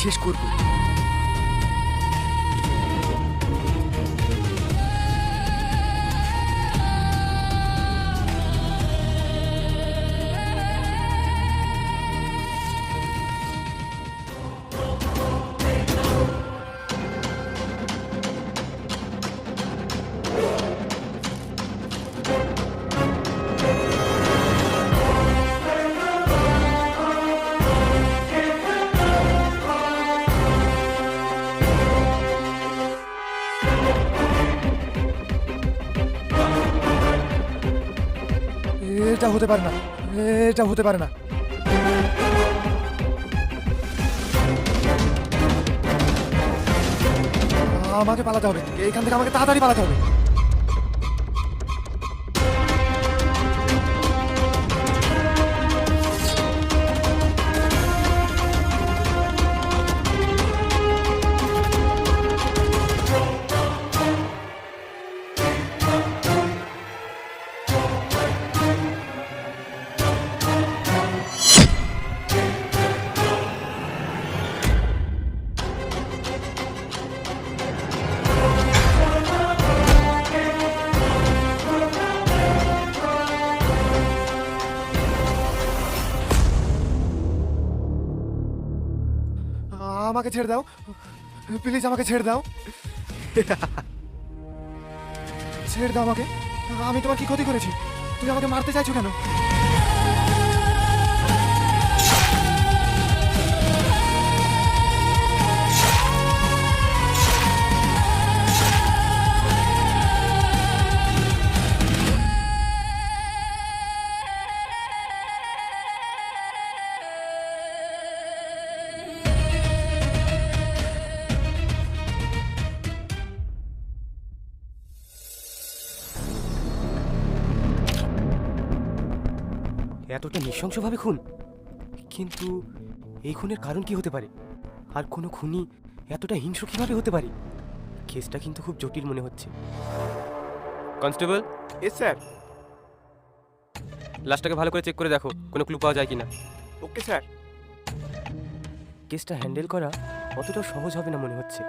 শেষ করব। এটা হতে পারে না, এটা হতে পারে না। আমাকে পালাতে হবে, এখান থেকে আমাকে তাড়াতাড়ি পালাতে হবে। আমাকে ছেড়ে দাও, প্লিজ আমাকে ছেড়ে দাও। ছেড়ে দাও আমাকে, আমি তোমার কি ক্ষতি করেছি? তুমি আমাকে মারতে চাইছো কেন? এতটা নৃশংসভাবে খুন, কিন্তু এই খুনের কারণ কি হতে পারে? আর কোনো খুনি এতটা হিংস্র কিভাবে হতে পারে? কেসটা কিন্তু খুব জটিল মনে হচ্ছে। কনস্টেবল। Yes sir. লাশটাকে ভালো করে চেক করে দেখো, কোনো ক্লু পাওয়া যায় কিনা। Okay sir. কেসটা হ্যান্ডেল করা অতটা সহজ হবে না মনে হচ্ছে।